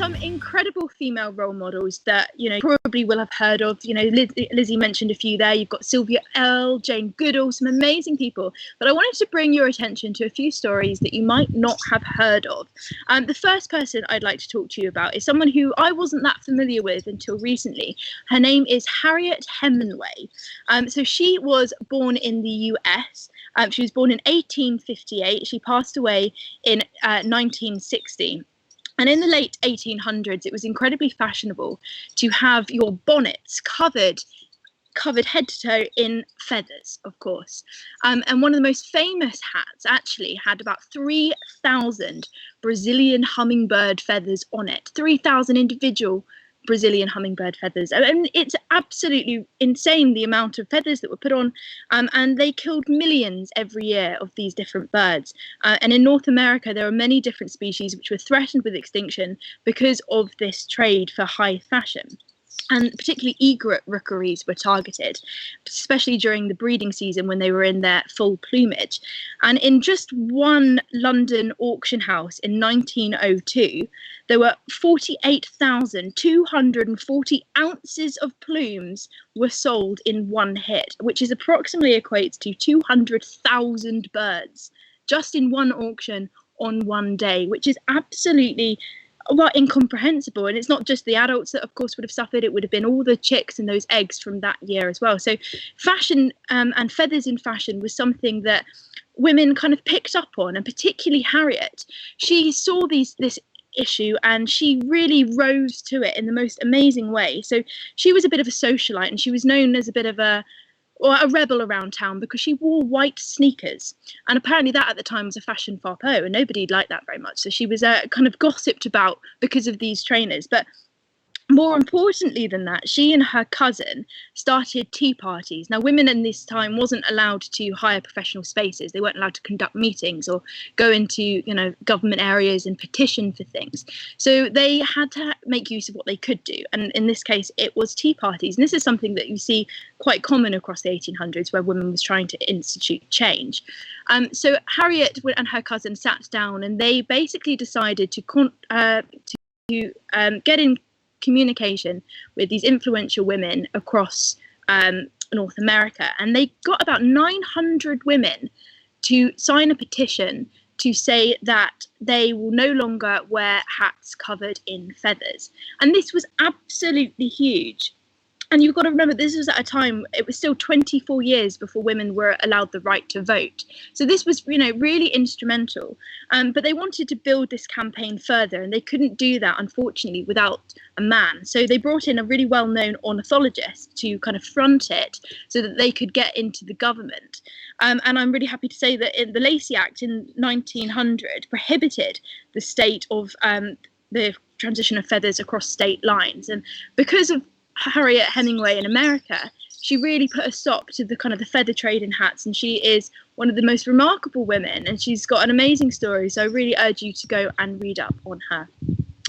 some incredible female role models that, probably will have heard of. Lizzie mentioned a few there. You've got Sylvia Earle, Jane Goodall, some amazing people. But I wanted to bring your attention to a few stories that you might not have heard of. The first person I'd like to talk to you about is someone who I wasn't that familiar with until recently. Her name is Harriet Hemingway. So she was born in the US. She was born in 1858. She passed away in 1960. And in the late 1800s, it was incredibly fashionable to have your bonnets covered head to toe in feathers, of course. And one of the most famous hats actually had about 3,000 Brazilian hummingbird feathers on it, 3,000 individual Brazilian hummingbird feathers. And it's absolutely insane the amount of feathers that were put on, and they killed millions every year of these different birds. And in North America, there are many different species which were threatened with extinction because of this trade for high fashion. And particularly egret rookeries were targeted, especially during the breeding season when they were in their full plumage. And in just one London auction house in 1902, there were 48,240 ounces of plumes were sold in one hit, which is approximately equates to 200,000 birds just in one auction on one day, which is absolutely incomprehensible. And it's not just the adults that of course would have suffered, it would have been all the chicks and those eggs from that year as well. So fashion and feathers in fashion was something that women kind of picked up on, and particularly Harriet. She saw this issue and she really rose to it in the most amazing way. So she was a bit of a socialite, and she was known as a bit of a rebel around town because she wore white sneakers, and apparently that at the time was a fashion faux pas, and nobody liked that very much. So she was kind of gossiped about because of these trainers. But more importantly than that, she and her cousin started tea parties. Now, women in this time wasn't allowed to hire professional spaces. They weren't allowed to conduct meetings or go into, government areas and petition for things. So they had to make use of what they could do. And in this case, it was tea parties. And this is something that you see quite common across the 1800s, where women was trying to institute change. So Harriet and her cousin sat down, and they basically decided to get in communication with these influential women across North America, and they got about 900 women to sign a petition to say that they will no longer wear hats covered in feathers. And this was absolutely huge. And you've got to remember, this was at a time, it was still 24 years before women were allowed the right to vote. So this was, really instrumental. But they wanted to build this campaign further, and they couldn't do that, unfortunately, without a man. So they brought in a really well-known ornithologist to kind of front it so that they could get into the government. And I'm really happy to say that in the Lacey Act in 1900 prohibited the state of the transition of feathers across state lines. And because of Harriet Hemingway in America, she really put a stop to the kind of the feather trade in hats, and she is one of the most remarkable women, and she's got an amazing story. So I really urge you to go and read up on her.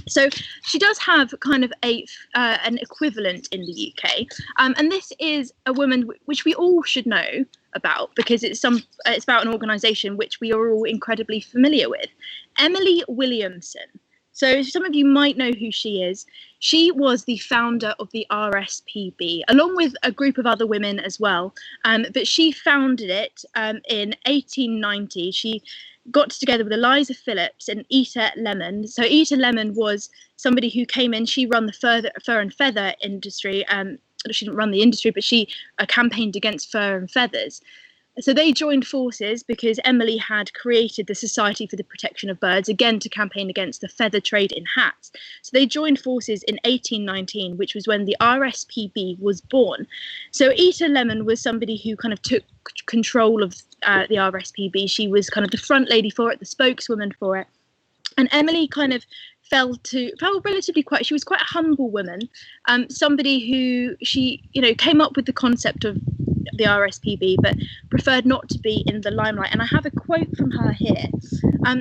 So she does have kind of an equivalent in the UK, and this is a woman which we all should know about because it's about an organisation which we are all incredibly familiar with, Emily Williamson. So some of you might know who she is. She was the founder of the RSPB, along with a group of other women as well. But she founded it in 1890. She got together with Eliza Phillips and Etta Lemon. So Etta Lemon was somebody who came in. She ran the fur and feather industry. She didn't run the industry, but she campaigned against fur and feathers. So they joined forces because Emily had created the Society for the Protection of Birds, again to campaign against the feather trade in hats. So they joined forces in 1819, which was when the RSPB was born. So Etta Lemon was somebody who kind of took control of the RSPB. She was kind of the front lady for it, the spokeswoman for it. And Emily kind of felt relatively she was quite a humble woman, somebody who came up with the concept of the RSPB, but preferred not to be in the limelight. And I have a quote from her here.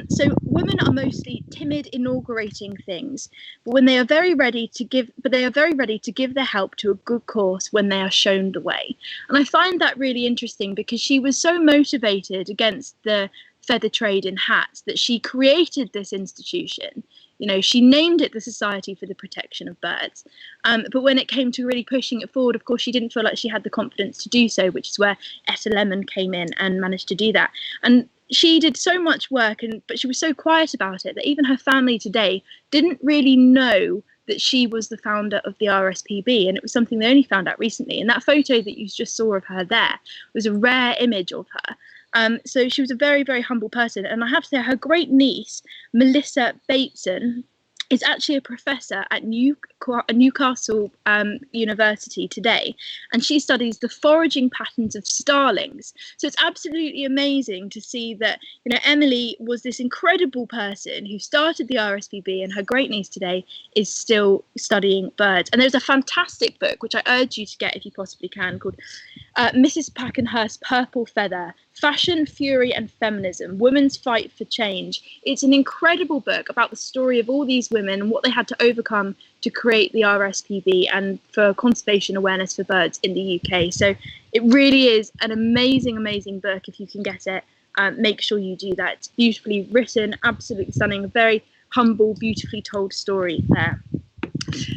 So women are mostly timid inaugurating things, but they are very ready to give their help to a good cause when they are shown the way. And I find that really interesting because she was so motivated against the feather trade in hats that she created this institution, She named it the Society for the Protection of Birds. But when it came to really pushing it forward, of course, she didn't feel like she had the confidence to do so, which is where Etta Lemon came in and managed to do that. And she did so much work, but she was so quiet about it that even her family today didn't really know that she was the founder of the RSPB, and it was something they only found out recently. And that photo that you just saw of her there was a rare image of her. So she was a very, very humble person. And I have to say, her great niece, Melissa Bateson, is actually a professor at Newcastle University today, and she studies the foraging patterns of starlings. So it's absolutely amazing to see that, Emily was this incredible person who started the RSPB, and her great niece today is still studying birds. And there's a fantastic book, which I urge you to get if you possibly can, called Mrs. Packenhurst's Purple Feather: Fashion, Fury and Feminism, Women's Fight for Change. It's an incredible book about the story of all these women and what they had to overcome to create the RSPB and for conservation awareness for birds in the UK. So it really is an amazing, amazing book. If you can get it, make sure you do that. It's beautifully written, absolutely stunning, a very humble, beautifully told story there.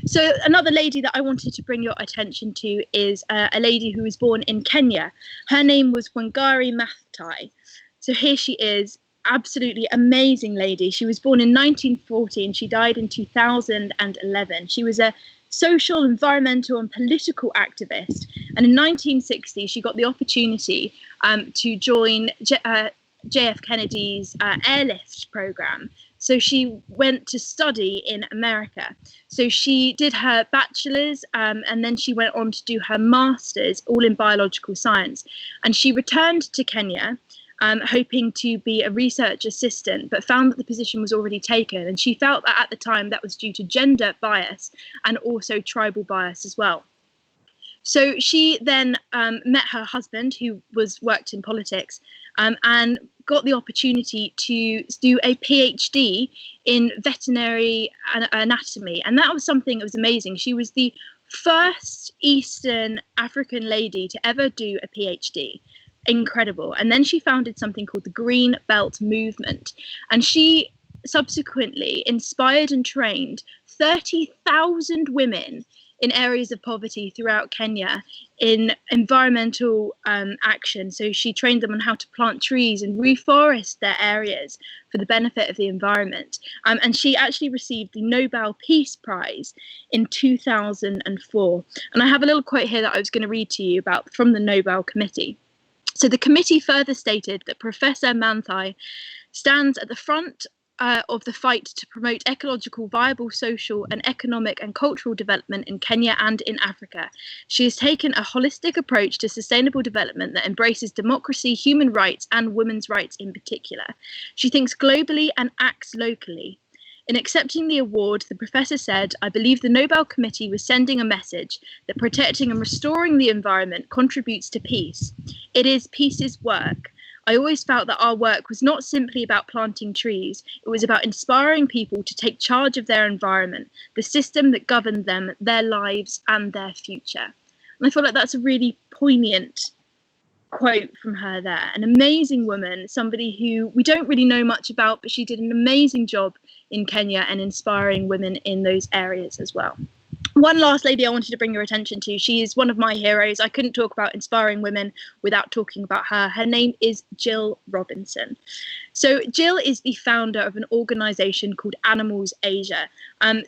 So another lady that I wanted to bring your attention to is a lady who was born in Kenya. Her name was Wangari Mathtai. So here she is, absolutely amazing lady. She was born in 1940 and she died in 2011. She was a social, environmental and political activist. And in 1960, she got the opportunity to join JF Kennedy's airlift program. So she went to study in America. So she did her bachelor's and then she went on to do her master's, all in biological science. And she returned to Kenya, hoping to be a research assistant, but found that the position was already taken. And she felt that at the time that was due to gender bias and also tribal bias as well. So she then met her husband, who worked in politics, and got the opportunity to do a PhD in veterinary anatomy. And that was something that was amazing. She was the first Eastern African lady to ever do a PhD. Incredible. And then she founded something called the Green Belt Movement. And she subsequently inspired and trained 30,000 women in areas of poverty throughout Kenya in environmental action. So she trained them on how to plant trees and reforest their areas for the benefit of the environment. And she actually received the Nobel Peace Prize in 2004. And I have a little quote here that I was going to read to you about from the Nobel Committee. So the committee further stated that Professor Mathai stands at the front of the fight to promote ecological, viable social and economic and cultural development in Kenya and in Africa. She has taken a holistic approach to sustainable development that embraces democracy, human rights and women's rights in particular. She thinks globally and acts locally. In accepting the award, the professor said, "I believe the Nobel Committee was sending a message that protecting and restoring the environment contributes to peace. It is peace's work. I always felt that our work was not simply about planting trees. It was about inspiring people to take charge of their environment, the system that governed them, their lives and their future." And I feel like that's a really poignant quote from her there. An amazing woman, somebody who we don't really know much about, but she did an amazing job in Kenya and inspiring women in those areas as well. One last lady I wanted to bring your attention to. She is one of my heroes. I couldn't talk about inspiring women without talking about her. Her name is Jill Robinson. So Jill is the founder of an organisation called Animals Asia.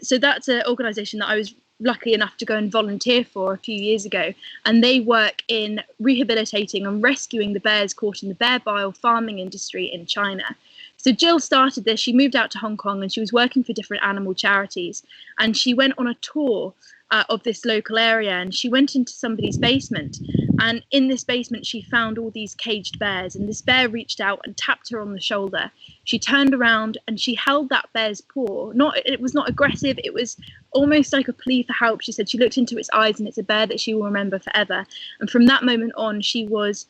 So that's an organisation that I was lucky enough to go and volunteer for a few years ago. And they work in rehabilitating and rescuing the bears caught in the bear bile farming industry in China. So Jill started this, she moved out to Hong Kong and she was working for different animal charities. And she went on a tour of this local area and she went into somebody's basement. And in this basement, she found all these caged bears and this bear reached out and tapped her on the shoulder. She turned around and she held that bear's paw. It was not aggressive. It was almost like a plea for help. She said she looked into its eyes and it's a bear that she will remember forever. And from that moment on, she was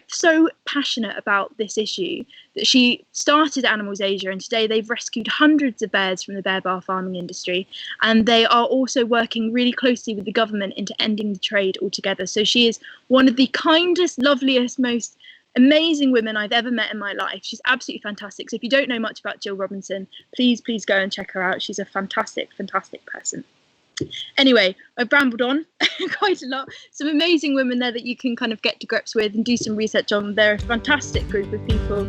so passionate about this issue that she started Animals Asia, and today they've rescued hundreds of bears from the bear bile farming industry, and they are also working really closely with the government into ending the trade altogether. So she is one of the kindest, loveliest, most amazing women I've ever met in my life. She's absolutely fantastic. So if you don't know much about Jill Robinson, please go and check her out. She's a fantastic person. Anyway, I've rambled on quite a lot. Some amazing women there that you can kind of get to grips with and do some research on. They're a fantastic group of people.